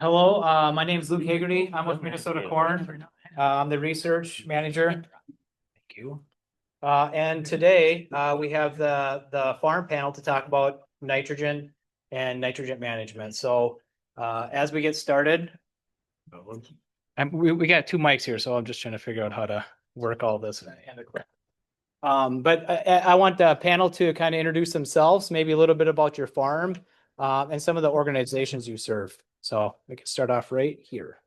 Hello, my name is Luke Haggerty. I'm with Minnesota Corn. I'm the research manager. Thank you. And today, we have the farm panel to talk about nitrogen and nitrogen management. So, as we get started, and we got two mics here, so I'm just trying to figure out how to work all this. But I want the panel to kind of introduce themselves, maybe a little bit about your farm, and some of the organizations you serve. So we can start off right here.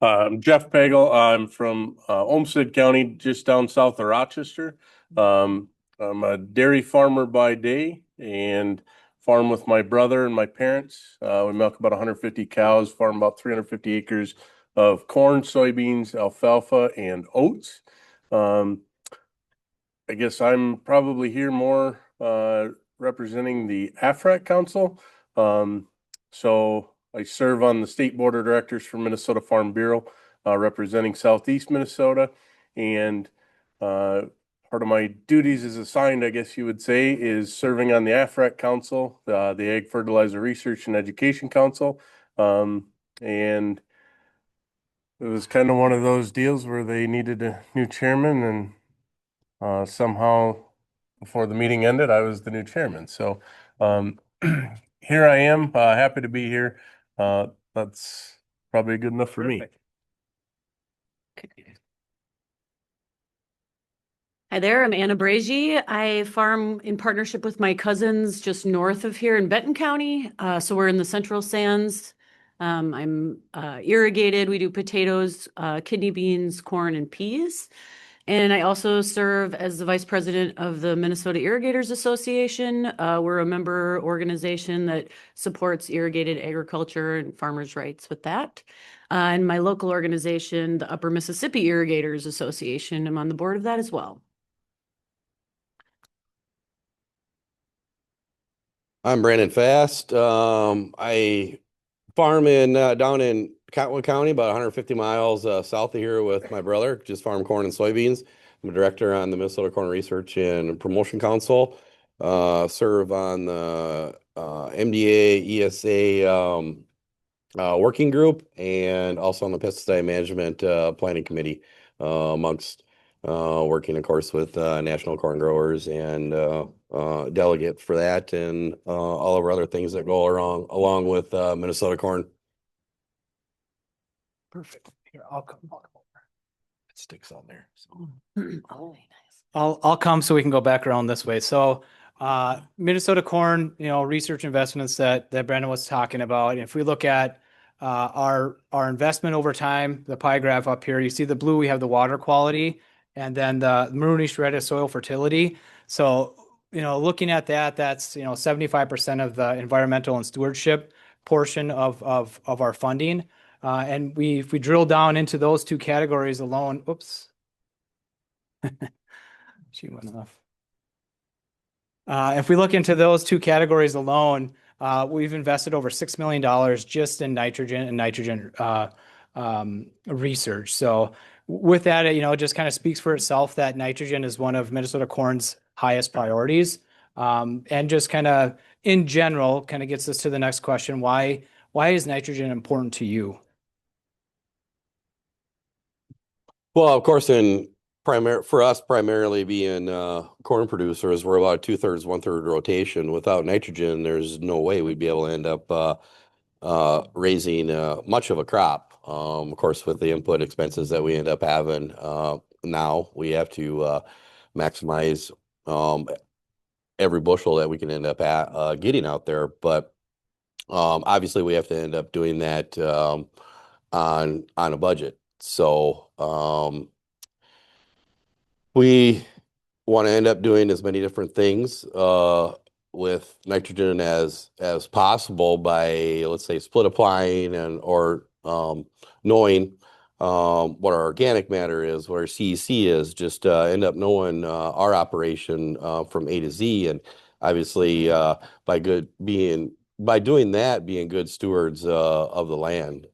I'm Jeff Pagel. I'm from Olmsted County, just down south of Rochester. I'm a dairy farmer by day and farm with my brother and my parents. We milk about 150 cows, farm about 350 acres of corn, soybeans, alfalfa, and oats. I guess I'm probably here more representing the AFRAC Council. So I serve on the state board of directors for Minnesota Farm Bureau, representing Southeast Minnesota. And part of my duties as assigned, I guess you would say, is serving on the AFRAC Council, the Ag Fertilizer Research and Education Council. And it was kind of one of those deals where they needed a new chairman, and somehow before the meeting ended, I was the new chairman. So here I am, happy to be here. That's probably good enough for me. Hi there, I'm Anna Bregier. I farm in partnership with my cousins just north of here in Benton County. So we're in the Central Sands. I'm irrigated. We do potatoes, kidney beans, corn, and peas. And I also serve as the vice president of the Minnesota Irrigators Association. We're a member organization that supports irrigated agriculture and farmers' rights with that. And my local organization, the Upper Mississippi Irrigators Association, I'm on the board of that as well. I'm Brandon Fast. I farm in down in Cottonwood County, about 150 miles south of here with my brother. Just farm corn and soybeans. I'm a director on the Minnesota Corn Research and Promotion Council. Serve on the MDA ESA working group, and also on the pesticide management planning committee, amongst working, of course, with national corn growers and delegate for that, and all of our other things that go along with Minnesota corn. Perfect. Here, I'll come over. It sticks on there. Oh, nice. I'll come so we can go back around this way. So Minnesota corn, research investments that Brandon was talking about. And if we look at our investment over time, the pie graph up here, you see the blue, we have the water quality, and then the maroonish red is soil fertility. So, looking at that, that's 75% of the environmental and stewardship portion of our funding. And if we drill down into those two categories alone, oops. She went off. If we look into those two categories alone, we've invested over $6 million just in nitrogen and nitrogen research. So with that, it just kind of speaks for itself that nitrogen is one of Minnesota Corn's highest priorities. And just kind of in general, kind of gets us to the next question. Why is nitrogen important to you? Well, of course, for us, primarily being corn producers, we're about 2/3, 1/3 rotation. Without nitrogen, there's no way we'd be able to end up raising much of a crop. Of course, with the input expenses that we end up having now, we have to maximize every bushel that we can end up getting out there. But obviously, we have to end up doing that on a budget. So we want to end up doing as many different things with nitrogen as possible by, let's say, split applying or knowing what our organic matter is, what our CEC is, just end up knowing our operation from A to Z, and obviously by doing that, being good stewards of the land.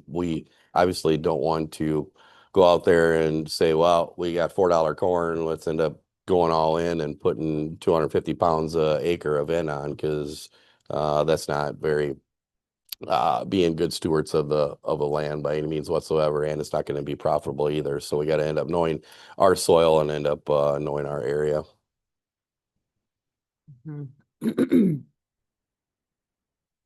We obviously don't want to go out there and say, well, we got $4 corn, let's end up going all in and putting 250 pounds a acre of N on, because that's not very being good stewards of the land by any means whatsoever, and it's not going to be profitable either. So we got to end up knowing our soil and end up knowing our area.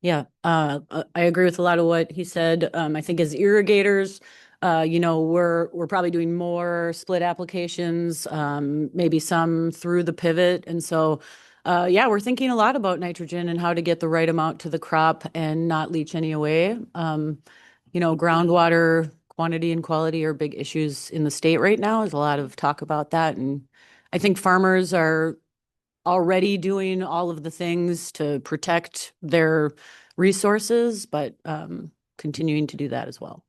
Yeah, I agree with a lot of what he said. I think as irrigators, we're probably doing more split applications, maybe some through the pivot. And so, yeah, we're thinking a lot about nitrogen and how to get the right amount to the crop and not leach any away. Groundwater quantity and quality are big issues in the state right now. There's a lot of talk about that. And I think farmers are already doing all of the things to protect their resources, but continuing to do that as well.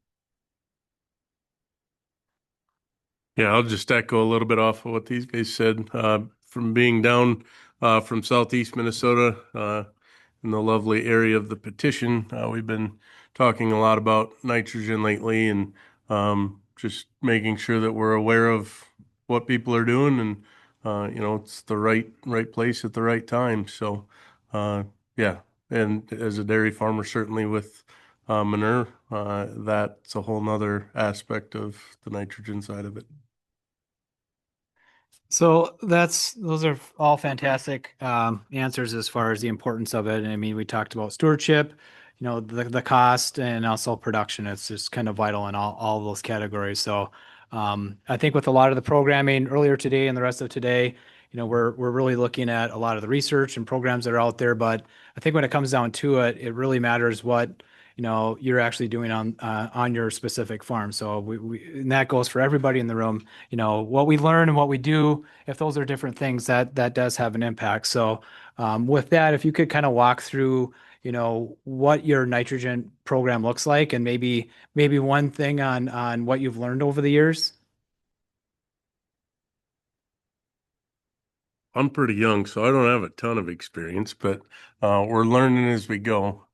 Yeah, I'll just echo a little bit off of what these guys said. From being down from southeast Minnesota in the lovely area of the Petition, we've been talking a lot about nitrogen lately, and just making sure that we're aware of what people are doing, and it's the right place at the right time. So yeah, and as a dairy farmer, certainly with manure, that's a whole nother aspect of the nitrogen side of it. So those are all fantastic answers as far as the importance of it. I mean, we talked about stewardship, the cost, and also production. It's just kind of vital in all of those categories. So I think with a lot of the programming earlier today and the rest of today, we're really looking at a lot of the research and programs that are out there. But I think when it comes down to it, it really matters what you're actually doing on your specific farm. So and that goes for everybody in the room. What we learn and what we do, if those are different things, that does have an impact. So with that, if you could kind of walk through, what your nitrogen program looks like, and maybe one thing on what you've learned over the years. I'm pretty young, so I don't have a ton of experience, but we're learning as we go.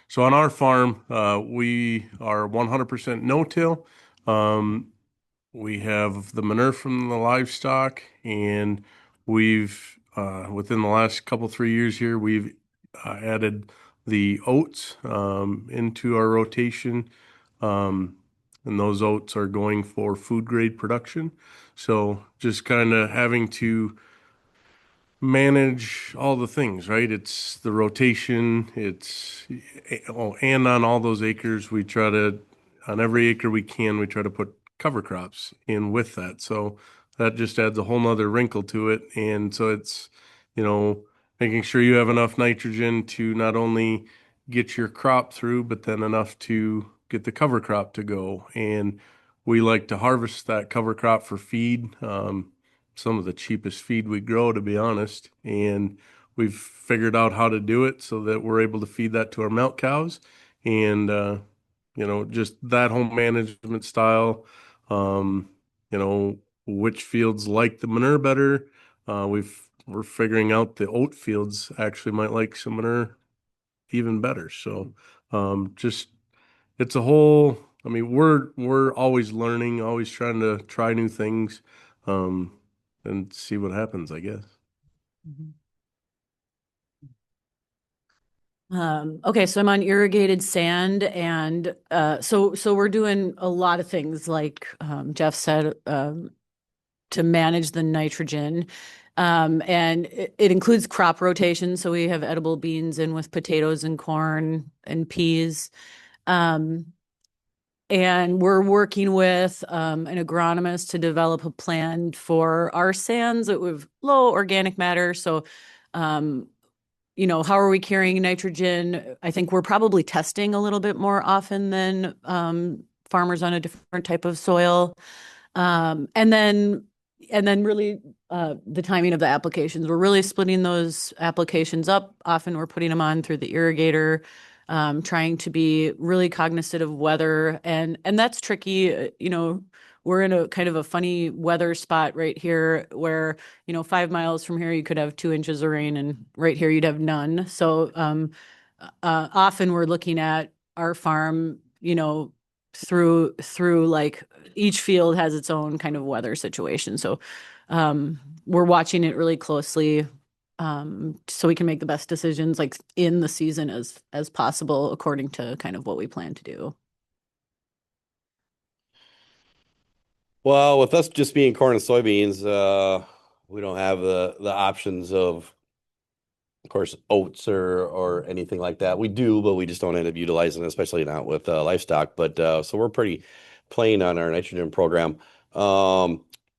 So on our farm, we are 100% no-till. We have the manure from the livestock, and we've within the last couple 3 years here, we've added the oats into our rotation, and those oats are going for food grade production. So just kind of having to manage all the things, right? It's the rotation, and on all those acres, on every acre we try to put cover crops in with that. So that just adds a whole nother wrinkle to it. And so it's, making sure you have enough nitrogen to not only get your crop through, but then enough to get the cover crop to go. And we like to harvest that cover crop for feed. Some of the cheapest feed we grow, to be honest. And we've figured out how to do it so that we're able to feed that to our milk cows. And, just that home management style, which fields like the manure better. We're figuring out the oat fields actually might like some manure even better. So, just, it's a whole, I mean, we're always learning, always trying to try new things. And see what happens, I guess. Okay, so I'm on irrigated sand, and so we're doing a lot of things, like Jeff said, to manage the nitrogen. And it includes crop rotation. So we have edible beans in with potatoes and corn and peas. And we're working with an agronomist to develop a plan for our sands that with low organic matter. So, how are we carrying nitrogen? I think we're probably testing a little bit more often than farmers on a different type of soil. And then really the timing of the applications. We're really splitting those applications up. Often we're putting them on through the irrigator, trying to be really cognizant of weather. And that's tricky. We're in a kind of a funny weather spot right here where, 5 miles from here, you could have 2 inches of rain, and right here you'd have none. So often we're looking at our farm, through like each field has its own kind of weather situation. So we're watching it really closely, so we can make the best decisions like in the season as possible according to kind of what we plan to do. Well, with us just being corn and soybeans, we don't have the options of course, oats or anything like that. We do, but we just don't end up utilizing it, especially not with livestock. But so we're pretty plain on our nitrogen program.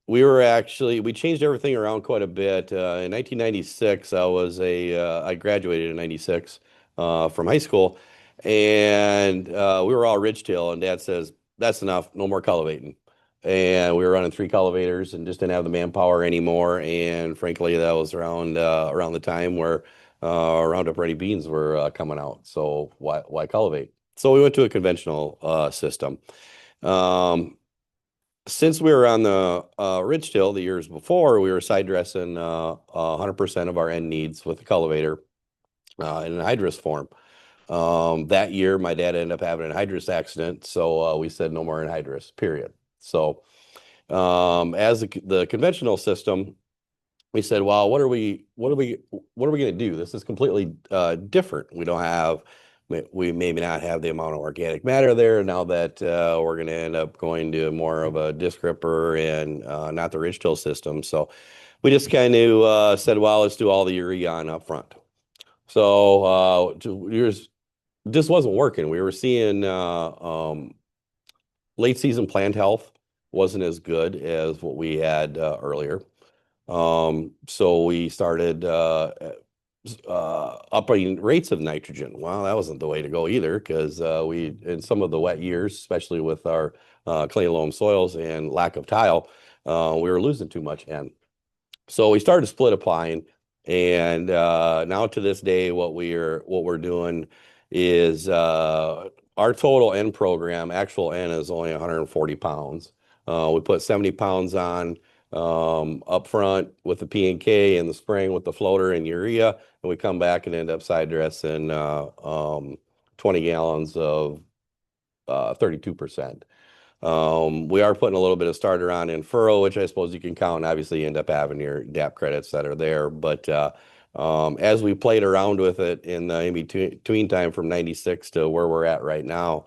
We changed everything around quite a bit. In 1996, I graduated in 96 from high school, and we were all ridge-tail, and Dad says, that's enough, no more cultivating. And we were running 3 cultivators and just didn't have the manpower anymore. And frankly, that was around the time where Roundup Ready beans were coming out. So why cultivate? So we went to a conventional system. Since we were on the ridge-tail the years before, we were side dressing 100% of our end needs with the cultivator in an hydrous form. That year, my dad ended up having a hydrous accident, so we said no more anhydrous, period. So as the conventional system, we said, well, what are we going to do? This is completely different. We maybe not have the amount of organic matter there now that we're going to end up going to more of a disc ripper and not the ridge-till system. So we just kind of said, well, let's do all the urea on up front. So this wasn't working. We were seeing late season plant health wasn't as good as what we had earlier. So we started upping rates of nitrogen. Well, that wasn't the way to go either, because in some of the wet years, especially with our clay loam soils and lack of tile, we were losing too much N. So we started split applying, and now to this day, what we're doing is our total N program, actual N is only 140 pounds. We put 70 pounds on up front with the P and K in the spring with the floater and urea, and we come back and end up side dressing 20 gallons of 32%. We are putting a little bit of starter on in furrow, which I suppose you can count, and obviously you end up having your DAP credits that are there. But as we played around with it in the in-between time from 96 to where we're at right now,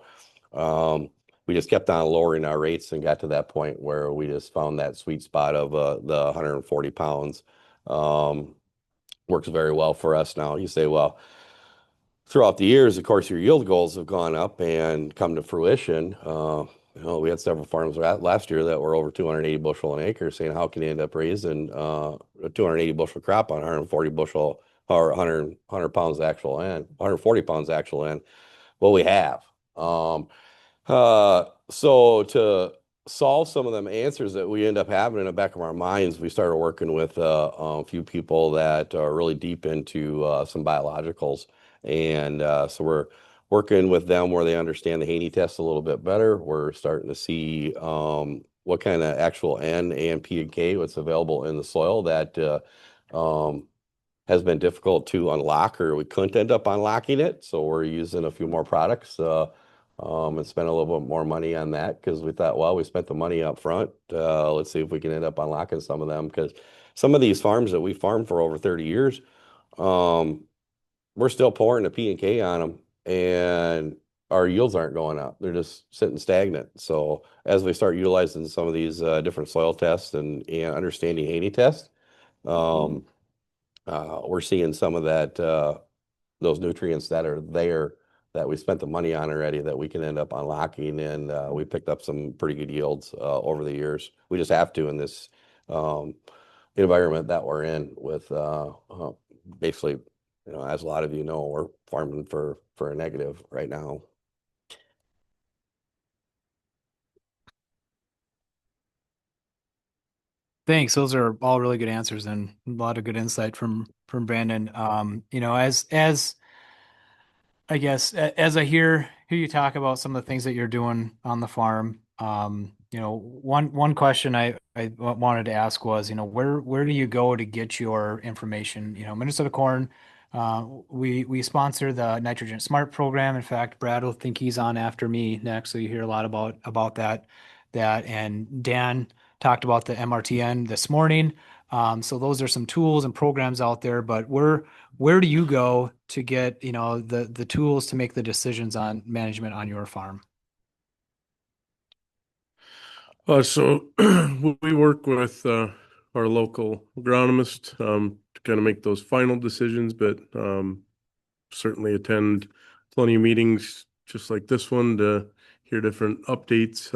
we just kept on lowering our rates and got to that point where we just found that sweet spot of the 140 pounds. Works very well for us now. You say, well, throughout the years, of course, your yield goals have gone up and come to fruition. We had several farms last year that were over 280 bushel an acre, saying, how can you end up raising a 280 bushel crop on 140 bushel or 100 pounds actual N, 140 pounds actual N? Well, we have. So to solve some of them answers that we end up having in the back of our minds, we started working with a few people that are really deep into some biologicals. And so we're working with them where they understand the Haney test a little bit better. We're starting to see what kind of actual N and P and K, what's available in the soil that has been difficult to unlock, or we couldn't end up unlocking it. So we're using a few more products and spent a little bit more money on that because we thought, well, we spent the money up front. Let's see if we can end up unlocking some of them, because some of these farms that we farmed for over 30 years, we're still pouring a P and K on them, and our yields aren't going up. They're just sitting stagnant. So as we start utilizing some of these different soil tests and understanding Haney test, we're seeing some of that, those nutrients that are there that we spent the money on already that we can end up unlocking. And we picked up some pretty good yields over the years. We just have to in this environment that we're in with basically, as a lot of you know, we're farming for a negative right now. Thanks. Those are all really good answers and a lot of good insight from Brandon. As I guess as I hear you talk about some of the things that you're doing on the farm, one question I wanted to ask was, where do you go to get your information? Minnesota Corn, we sponsor the Nitrogen Smart program. In fact, Brad will think he's on after me next, so you hear a lot about that. And Dan talked about the MRTN this morning. So those are some tools and programs out there, but where do you go to get, the tools to make the decisions on management on your farm? So we work with our local agronomist to kind of make those final decisions, but certainly attend plenty of meetings just like this one to hear different updates.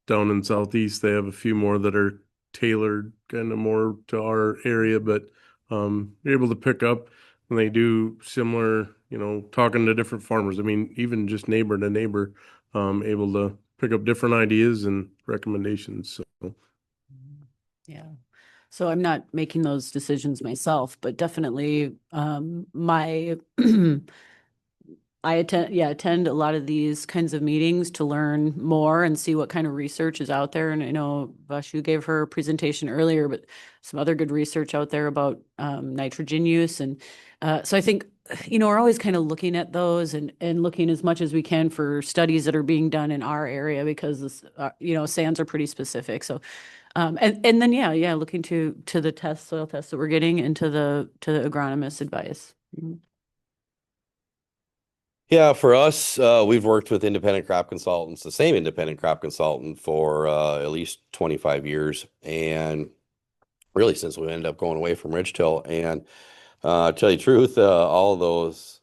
Down in Southeast, they have a few more that are tailored kind of more to our area, but you're able to pick up when they do similar, talking to different farmers. I mean, even just neighbor to neighbor, able to pick up different ideas and recommendations. So. Yeah. So I'm not making those decisions myself, but definitely my I attend a lot of these kinds of meetings to learn more and see what kind of research is out there. And I know Vashu gave her presentation earlier, but some other good research out there about nitrogen use. And so I think, we're always kind of looking at those and looking as much as we can for studies that are being done in our area because this, sands are pretty specific. So and then looking to the soil tests that we're getting and to the agronomist advice. Mhm. Yeah, for us, we've worked with independent crop consultants, the same independent crop consultant for at least 25 years. And really since we ended up going away from Ridgetill. And to tell you the truth, all of those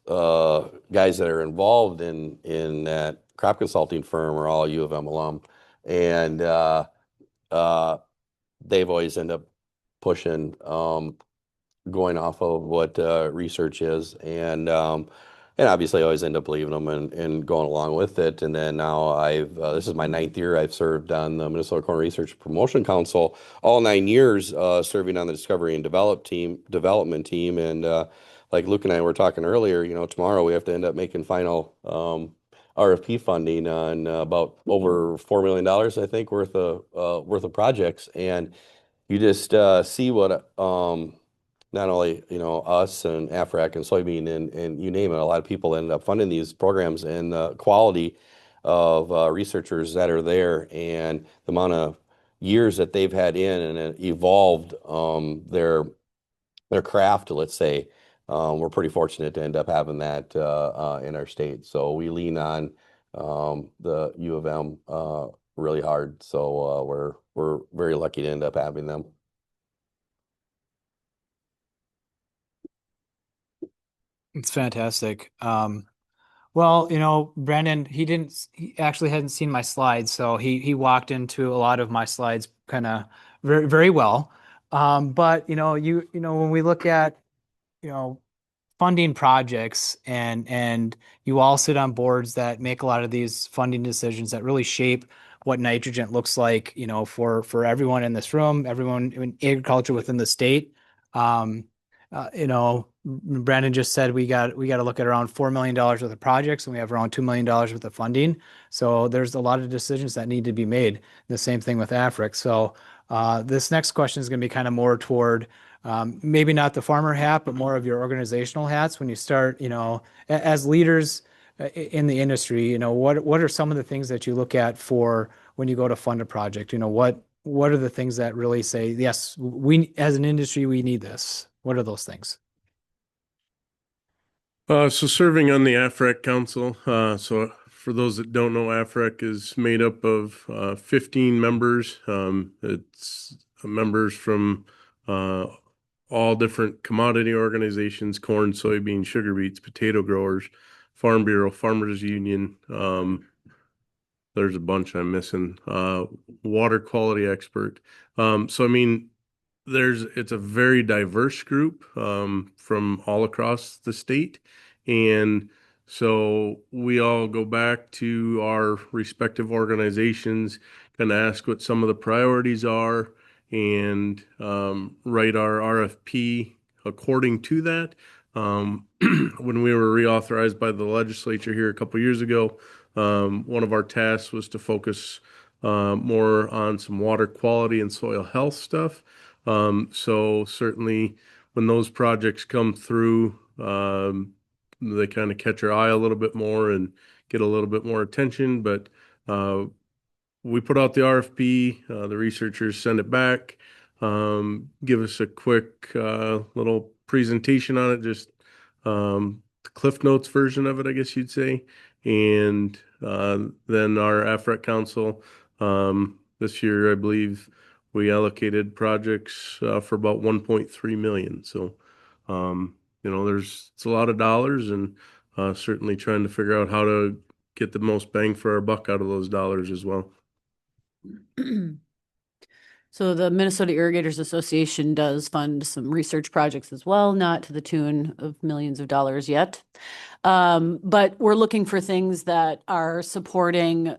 guys that are involved in that crop consulting firm are all U of M alum. And uh, they've always ended up pushing going off of what research is, and obviously I always end up believing them and going along with it. And then now I've this is my 9th year. I've served on the Minnesota Corn Research Promotion Council all 9 years, serving on the Discovery and Development team. And like Luke and I were talking earlier, tomorrow we have to end up making final RFP funding on about over $4 million, I think, worth of projects. And you just see what not only us and AFRAC and soybean and you name it, a lot of people ended up funding these programs, and the quality of researchers that are there and the amount of years that they've had in and evolved their craft, let's say. We're pretty fortunate to end up having that in our state. So we lean on the U of M really hard. So we're very lucky to end up having them. It's fantastic. Well, Brandon, he actually hadn't seen my slides, so he walked into a lot of my slides kind of very, very well. But when we look at, you know, funding projects and you all sit on boards that make a lot of these funding decisions that really shape what nitrogen looks like, for everyone in this room, everyone in agriculture within the state. Um, Brandon just said we got to look at around $4 million worth of projects, and we have around $2 million worth of funding. So there's a lot of decisions that need to be made. The same thing with Afric. So this next question is going to be kind of more toward maybe not the farmer hat, but more of your organizational hats when you start, as leaders in the industry, what are some of the things that you look at for when you go to fund a project? What are the things that really say, yes, we as an industry, we need this? What are those things? So serving on the AFREC Council. So for those that don't know, AFREC is made up of 15 members. It's members from all different commodity organizations: corn, soybean, sugar beets, potato growers, Farm Bureau, Farmers Union. There's a bunch I'm missing. Water quality expert. So I mean, it's a very diverse group from all across the state, and so we all go back to our respective organizations, kind of ask what some of the priorities are, and write our RFP according to that. When we were reauthorized by the legislature here a couple years ago, one of our tasks was to focus more on some water quality and soil health stuff. So certainly when those projects come through, they kind of catch our eye a little bit more and get a little bit more attention. But we put out the RFP, the researchers send it back, give us a quick little presentation on it, just the Cliff Notes version of it, I guess you'd say. And then our AFREC Council, this year, I believe we allocated projects for about 1.3 million. So, it's a lot of dollars, and certainly trying to figure out how to get the most bang for our buck out of those dollars as well. So the Minnesota Irrigators Association does fund some research projects as well, not to the tune of millions of dollars yet. But we're looking for things that are supporting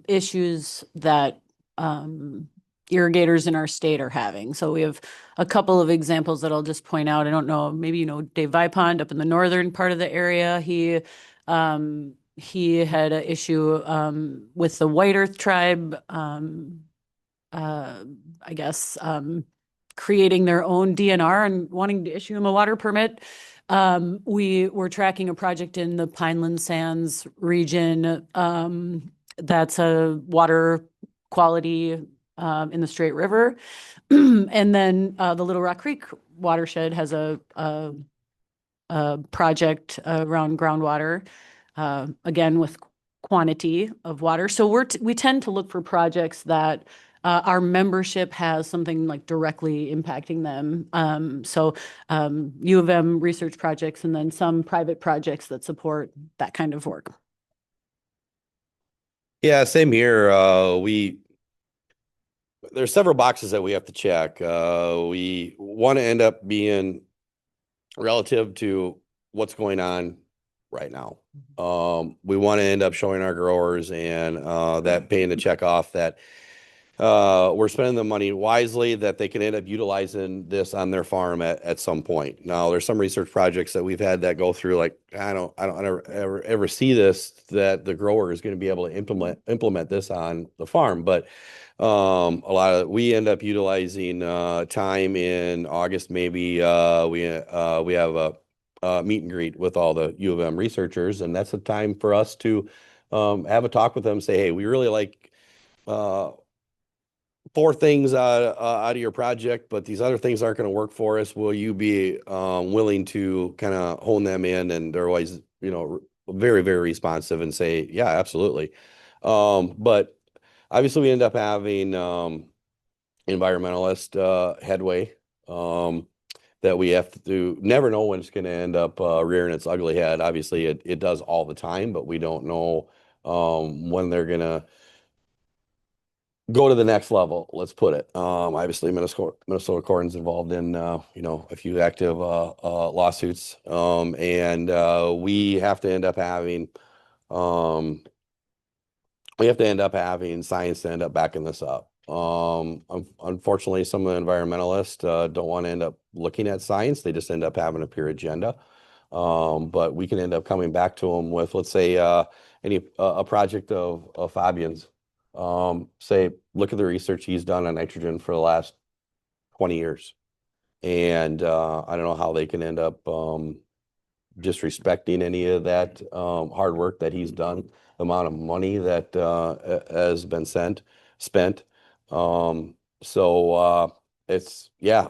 issues that irrigators in our state are having. So we have a couple of examples that I'll just point out. I don't know, maybe you know Dave Vipond up in the northern part of the area. He had an issue with the White Earth tribe. I guess, creating their own DNR and wanting to issue them a water permit. We were tracking a project in the Pineland Sands region. That's a water quality in the Straight River. And then the Little Rock Creek watershed has a project around groundwater, again, with quantity of water. So we tend to look for projects that our membership has something like directly impacting them. So U of M research projects and then some private projects that support that kind of work. Yeah, same here. There's several boxes that we have to check. We want to end up being relative to what's going on right now. We want to end up showing our growers and that paying the check off that we're spending the money wisely, that they can end up utilizing this on their farm at some point. Now, there's some research projects that we've had that go through, like, I don't ever see this, that the grower is going to be able to implement this on the farm. But we end up utilizing time in August, maybe we have a meet and greet with all the U of M researchers, and that's a time for us to have a talk with them, say, hey, we really like 4 things out of your project, but these other things aren't going to work for us. Will you be willing to kind of hone them in? And they're always, very, very responsive and say, yeah, absolutely. But obviously we end up having environmentalist headway that we have to never know when it's going to end up rearing its ugly head. Obviously it does all the time, but we don't know when they're going to go to the next level, let's put it. Obviously Minnesota Corn's involved in a few active lawsuits, and we have to end up having science to end up backing this up. Unfortunately, some of the environmentalists don't want to end up looking at science. They just end up having a pure agenda. But we can end up coming back to them with, let's say, a project of Fabian's. Say, look at the research he's done on nitrogen for the last 20 years. And I don't know how they can end up disrespecting any of that hard work that he's done, the amount of money that has been spent. It's, yeah,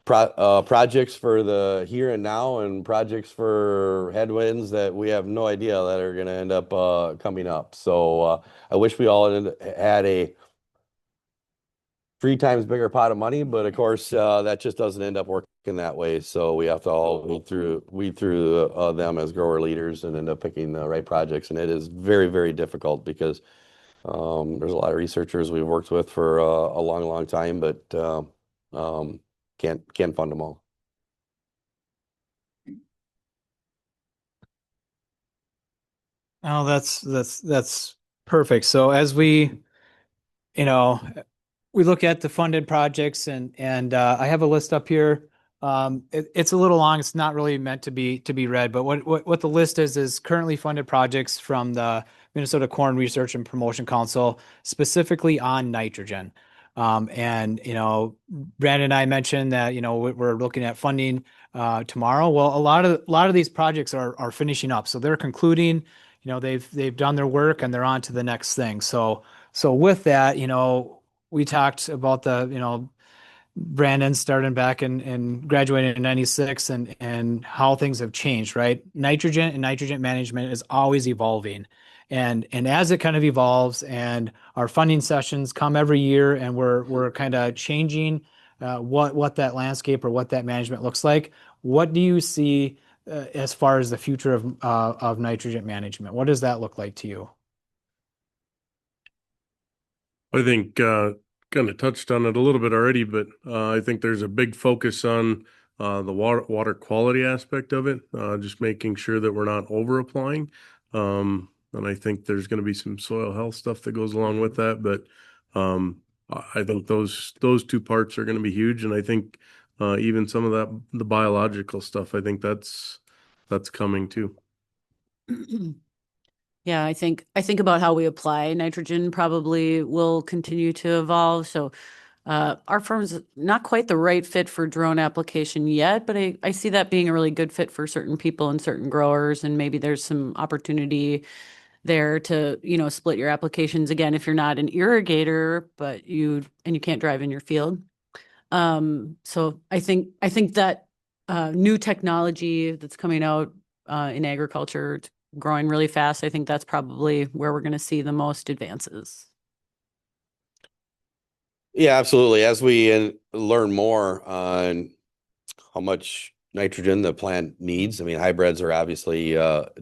projects for the here and now and projects for headwinds that we have no idea that are going to end up coming up. So I wish we all had a 3 times bigger pot of money, but of course that just doesn't end up working that way. So we have to all weed through them as grower leaders and end up picking the right projects. And it is very, very difficult because there's a lot of researchers we've worked with for a long, long time, but can't fund them all. Oh, that's perfect. So as we look at the funded projects and I have a list up here. It's a little long. It's not really meant to be read, but what the list is currently funded projects from the Minnesota Corn Research and Promotion Council, specifically on nitrogen. And Brandon and I mentioned that we're looking at funding tomorrow. Well, a lot of these projects are finishing up, so they're concluding. They've done their work and they're on to the next thing. So So with that, we talked about Brandon starting back and graduating in 96 and how things have changed, right? Nitrogen and nitrogen management is always evolving. And as it kind of evolves and our funding sessions come every year and we're kind of changing what that landscape or what that management looks like, what do you see as far as the future of nitrogen management? What does that look like to you? I think kind of touched on it a little bit already, but I think there's a big focus on the water quality aspect of it, just making sure that we're not over applying. And I think there's going to be some soil health stuff that goes along with that, but I think those two parts are going to be huge, and I think even some of the biological stuff, I think that's coming too. Yeah, I think about how we apply nitrogen probably will continue to evolve. So our firm's not quite the right fit for drone application yet, but I see that being a really good fit for certain people and certain growers, and maybe there's some opportunity there to, split your applications again if you're not an irrigator, but you can't drive in your field. So I think that new technology that's coming out in agriculture, it's growing really fast. I think that's probably where we're going to see the most advances. Yeah, absolutely. As we learn more on how much nitrogen the plant needs, I mean, hybrids are obviously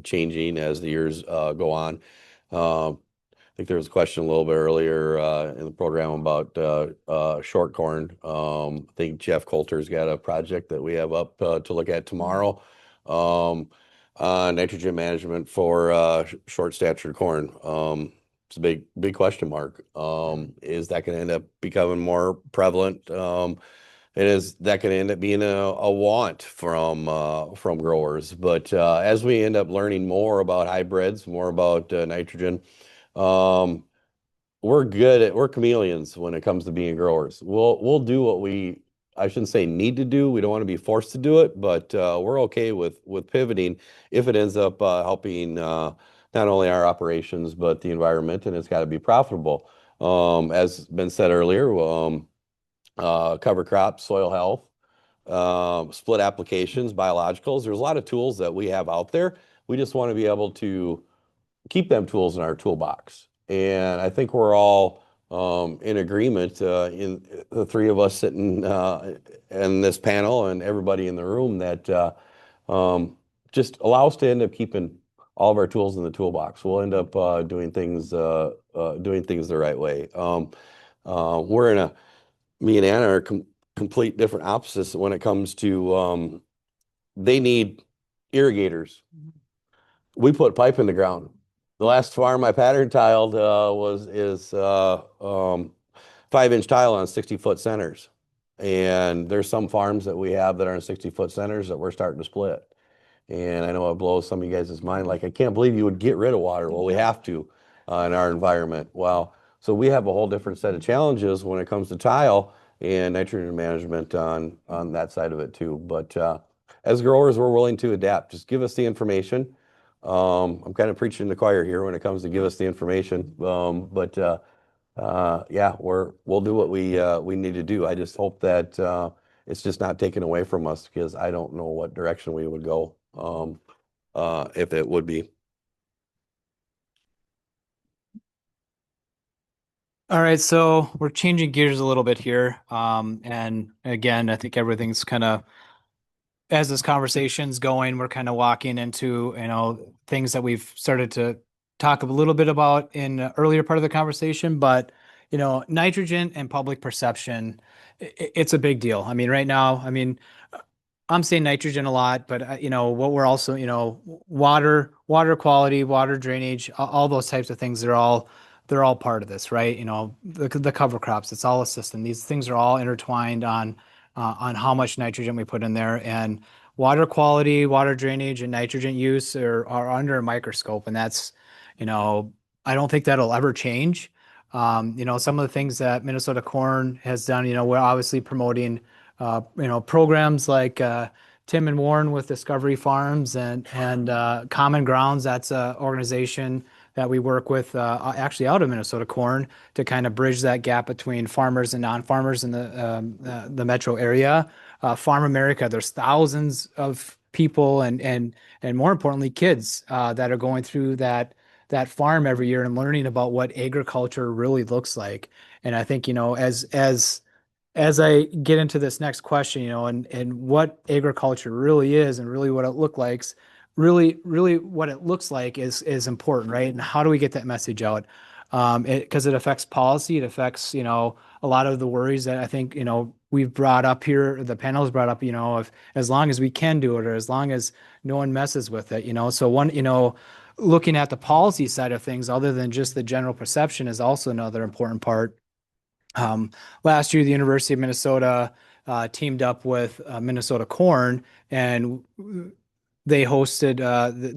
changing as the years go on. I think there was a question a little bit earlier in the program about short corn. I think Jeff Coulter's got a project that we have up to look at tomorrow on nitrogen management for short statured corn. It's a big question mark. Is that going to end up becoming more prevalent? And is that going to end up being a want from growers? But as we end up learning more about hybrids, more about nitrogen, we're chameleons when it comes to being growers. We'll do what I shouldn't say need to do. We don't want to be forced to do it, but we're okay with pivoting if it ends up helping not only our operations but the environment, and it's got to be profitable. As been said earlier, cover crops, soil health, split applications, biologicals. There's a lot of tools that we have out there. We just want to be able to keep them tools in our toolbox. And I think we're all in agreement, in the three of us sitting in this panel and everybody in the room, that just allow us to end up keeping all of our tools in the toolbox. We'll end up doing things the right way. Me and Anna are complete different opposites when it comes to they need irrigators. We put pipe in the ground. The last farm I pattern tiled is 5-inch tile on 60-foot centers. And there's some farms that we have that are in 60-foot centers that we're starting to split. And I know it blows some of you guys' mind. Like, I can't believe you would get rid of water. Well, we have to in our environment. Well, so we have a whole different set of challenges when it comes to tile and nitrogen management on that side of it too. But as growers, we're willing to adapt. Just give us the information. I'm kind of preaching to the choir here when it comes to give us the information. Yeah, we'll do what we need to do. I just hope that it's just not taken away from us, because I don't know what direction we would go if it would be. All right, so we're changing gears a little bit here. And again, I think everything's kind of, as this conversation's going, we're kind of walking into, things that we've started to talk a little bit about in the earlier part of the conversation. But, nitrogen and public perception, it's a big deal. I mean, right now, I'm saying nitrogen a lot, but what we're also, water quality, water drainage, all those types of things, they're all part of this, right? The cover crops, it's all a system. These things are all intertwined on how much nitrogen we put in there, and water quality, water drainage, and nitrogen use are under a microscope. And that's, I don't think that'll ever change. Some of the things that Minnesota Corn has done, we're obviously promoting, programs like Tim and Warren with Discovery Farms and Common Grounds. That's an organization that we work with actually out of Minnesota Corn to kind of bridge that gap between farmers and non-farmers in the metro area. Farm America, there's thousands of people and more importantly, kids that are going through that farm every year and learning about what agriculture really looks like. And I think, as I get into this next question, and what agriculture really is and really what it look like, really what it looks like is important, right? And how do we get that message out? Because it affects policy, it affects, a lot of the worries that I think, we've brought up here, the panel has brought up, if as long as we can do it or as long as no one messes with it, So looking at the policy side of things, other than just the general perception, is also another important part. Last year, the University of Minnesota teamed up with Minnesota Corn, and they hosted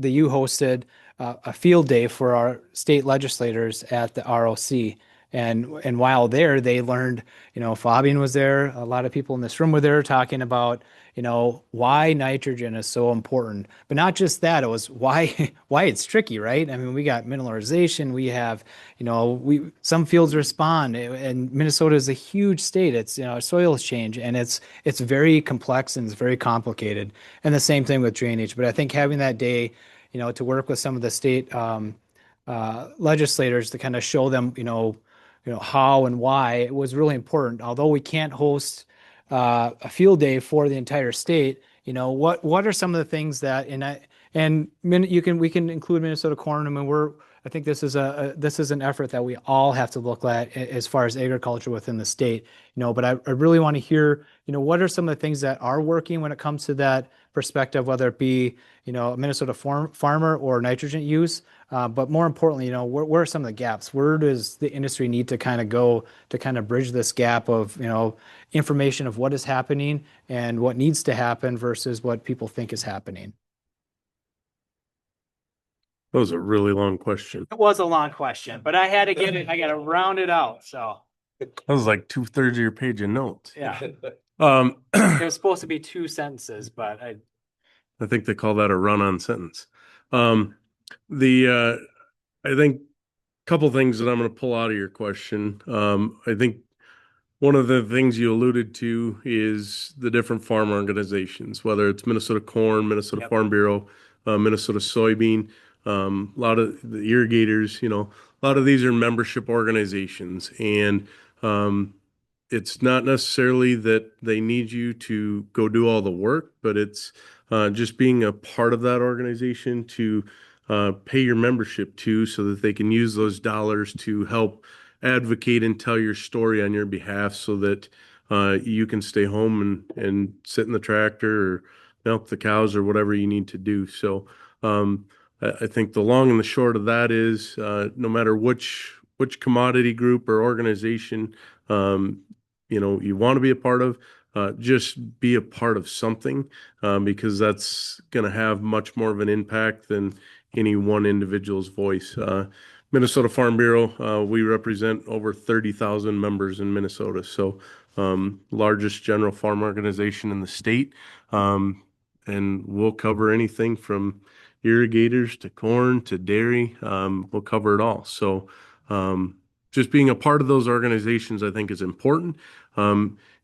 the U hosted a field day for our state legislators at the ROC. And while there, they learned, Fabian was there. A lot of people in this room were there talking about, why nitrogen is so important. But not just that, it was why it's tricky, right? I mean, we got mineralization. We have, some fields respond, and Minnesota is a huge state. It's, soils change, and it's very complex and it's very complicated. And the same thing with drainage. But I think having that day, to work with some of the state legislators to kind of show them, how and why, it was really important. Although we can't host a field day for the entire state, what are some of the things that we can include Minnesota Corn. I mean, I think this is an effort that we all have to look at as far as agriculture within the state. But I really want to hear, what are some of the things that are working when it comes to that perspective, whether it be, a Minnesota farmer or nitrogen use. But more importantly, where are some of the gaps? Where does the industry need to kind of go to kind of bridge this gap of, information of what is happening and what needs to happen versus what people think is happening? That was a really long question. It was a long question, but I had to I got to round it out. So That was like 2/3 of your page of notes. yeah, it Um, was supposed to be 2 sentences, but I think they call that a run-on sentence. I think a couple things that I'm going to pull out of your question. I think one of the things you alluded to is the different farm organizations, whether it's Minnesota Corn, Minnesota Yep. Farm Bureau, Minnesota Soybean, a lot of the irrigators, a lot of these are membership organizations. And it's not necessarily that they need you to go do all the work, but it's just being a part of that organization to pay your membership to, so that they can use those dollars to help advocate and tell your story on your behalf, so that you can stay home and sit in the tractor or milk the cows or whatever you need to do. So I think the long and the short of that is no matter which commodity group or organization you want to be a part of, just be a part of something, because that's going to have much more of an impact than any one individual's voice. Minnesota Farm Bureau, we represent over 30,000 members in Minnesota. So largest general farm organization in the state. And we'll cover anything from irrigators to corn to dairy. We'll cover it all. So just being a part of those organizations, I think, is important.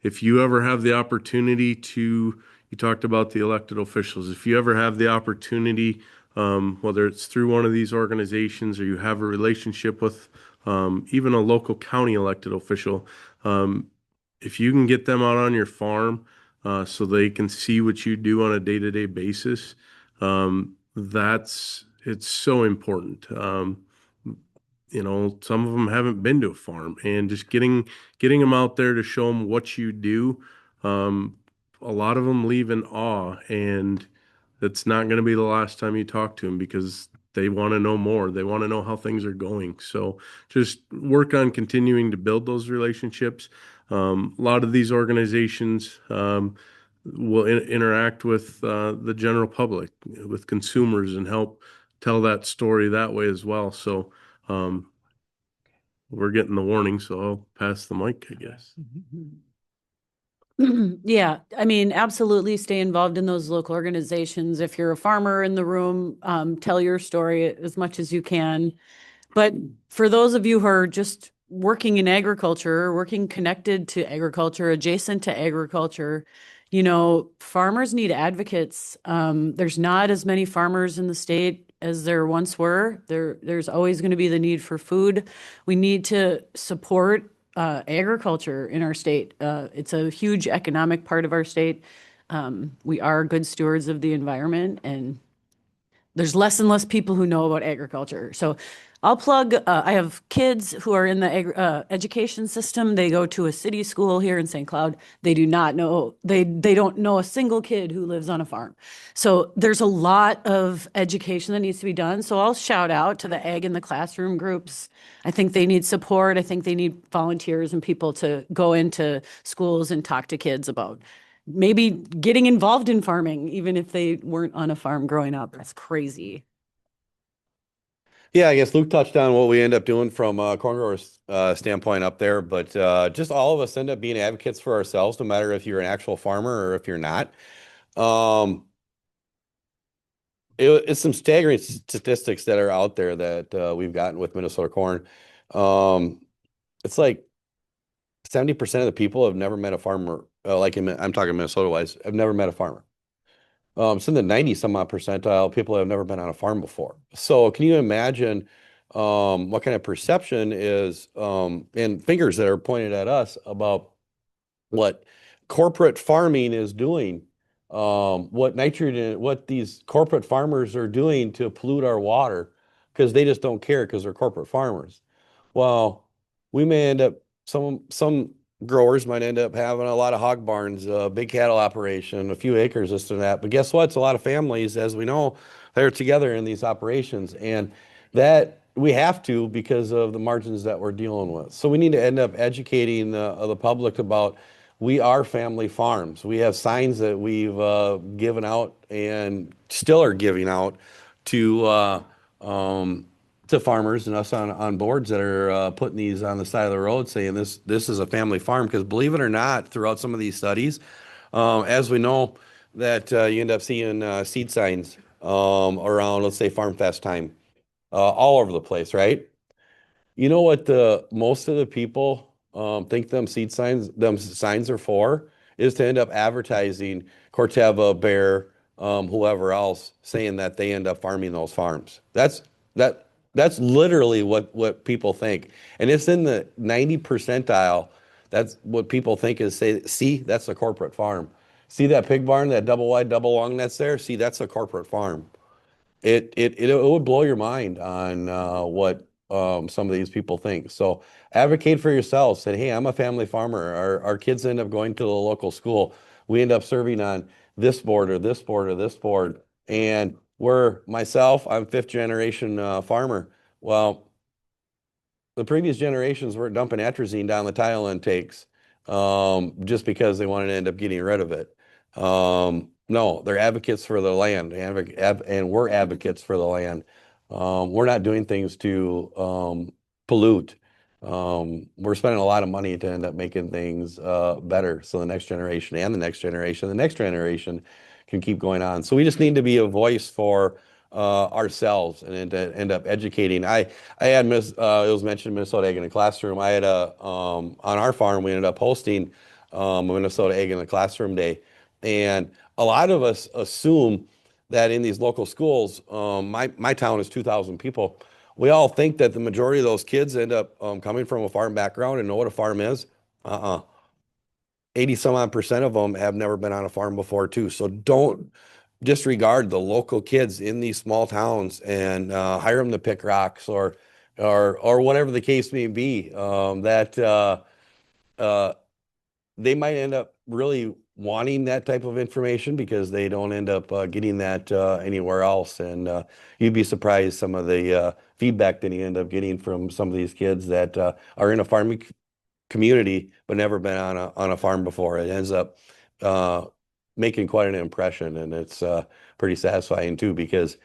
If you ever have the opportunity you talked about the elected officials, if you ever have the opportunity, whether it's through one of these organizations or you have a relationship with even a local county elected official, if you can get them out on your farm so they can see what you do on a day-to-day basis, it's so important. Some of them haven't been to a farm, and just getting them out there to show them what you do. A lot of them leave in awe, and it's not going to be the last time you talk to them, because they want to know more. They want to know how things are going. So just work on continuing to build those relationships. A lot of these organizations will interact with the general public, with consumers, and help tell that story that way as well. So we're getting the warning, so I'll pass the mic, I guess. Yeah, I mean, absolutely stay involved in those local organizations. If you're a farmer in the room, tell your story as much as you can. But for those of you who are just working in agriculture, working connected to agriculture, adjacent to agriculture, farmers need advocates. There's not as many farmers in the state as there once were. There's always going to be the need for food. We need to support agriculture in our state. It's a huge economic part of our state. We are good stewards of the environment, and there's less and less people who know about agriculture. So I'll plug, I have kids who are in the education system. They go to a city school here in St. Cloud. They do not know, they don't know a single kid who lives on a farm. So there's a lot of education that needs to be done. So I'll shout out to the Ag in the Classroom groups. I think they need support. I think they need volunteers and people to go into schools and talk to kids about maybe getting involved in farming, even if they weren't on a farm growing up. That's crazy. Yeah, I guess Luke touched on what we end up doing from a corn grower's standpoint up there, but just all of us end up being advocates for ourselves, no matter if you're an actual farmer or if you're not. Um, it's some staggering statistics that are out there that we've gotten with Minnesota corn. It's like 70% of the people have never met a farmer, I'm talking Minnesota wise, have never met a farmer. It's in the 90 some odd percentile, people have never been on a farm before. So can you imagine what kind of perception is and fingers that are pointed at us about what corporate farming is doing, what nitrogen, what these corporate farmers are doing to pollute our water because they just don't care because they're corporate farmers. Well, we may end up some growers might end up having a lot of hog barns, a big cattle operation, a few acres, this and that. But guess what? It's a lot of families, as we know, they're together in these operations, and that we have to because of the margins that we're dealing with. So we need to end up educating the public about we are family farms. We have signs that we've given out and still are giving out to farmers and us on boards that are putting these on the side of the road saying this is a family farm. Because believe it or not, throughout some of these studies, as we know that you end up seeing seed signs around, let's say, Farm Fest time, all over the place, right? You know what the most of the people think them signs are for is to end up advertising Corteva, Bayer, whoever else, saying that they end up farming those farms. That's literally what people think, and it's in the 90 percentile. That's what people think is say. See, that's a corporate farm. See that pig barn, that double wide, double long that's there. See, that's a corporate farm. It would blow your mind on what some of these people think. So advocate for yourself. Say, hey, I'm a family farmer. Our kids end up going to the local school. We end up serving on this board or this board or this board. And I'm fifth generation farmer. Well, the previous generations were dumping atrazine down the tile intakes just because they wanted to end up getting rid of it. No, they're advocates for the land, and we're advocates for the land. We're not doing things to pollute. We're spending a lot of money to end up making things better so the next generation and the next generation can keep going on. So we just need to be a voice for ourselves and to end up educating. I had it was mentioned Minnesota Ag in the Classroom. I had on our farm we ended up hosting a Minnesota Ag in the Classroom Day, and a lot of us assume that in these local schools, my town is 2,000 people. We all think that the majority of those kids end up coming from a farm background and know what a farm is. 80 some odd percent of them have never been on a farm before too. So don't disregard the local kids in these small towns and hire them to pick rocks or whatever the case may be. That they might end up really wanting that type of information because they don't end up getting that anywhere else. And you'd be surprised some of the feedback that you end up getting from some of these kids that are in a farming community but never been on a farm before. It ends up making quite an impression, and it's pretty satisfying too because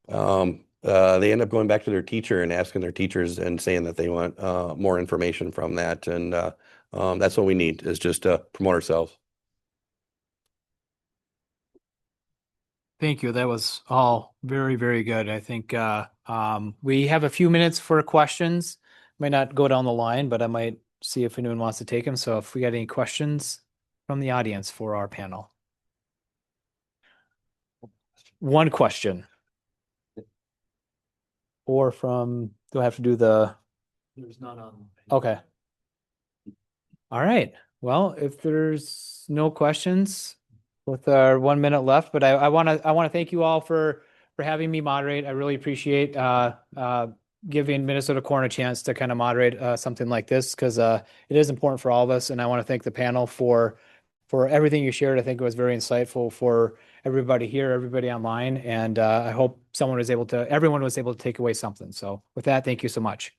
they end up going back to their teacher and asking their teachers and saying that they want more information from that. And that's what we need is just to promote ourselves. Thank you. That was all very, very good. I think we have a few minutes for questions. Might not go down the line, but I might see if anyone wants to take them. So if we got any questions from the audience for our panel. One question. Or from, do I have to do the? There's none on. Okay. All right. Well, if there's no questions with our 1 minute left, but I want to thank you all for having me moderate. I really appreciate giving Minnesota Corn a chance to kind of moderate something like this because it is important for all of us. And I want to thank the panel for everything you shared. I think it was very insightful for everybody here, everybody online, and I hope everyone was able to take away something. So with that, thank you so much.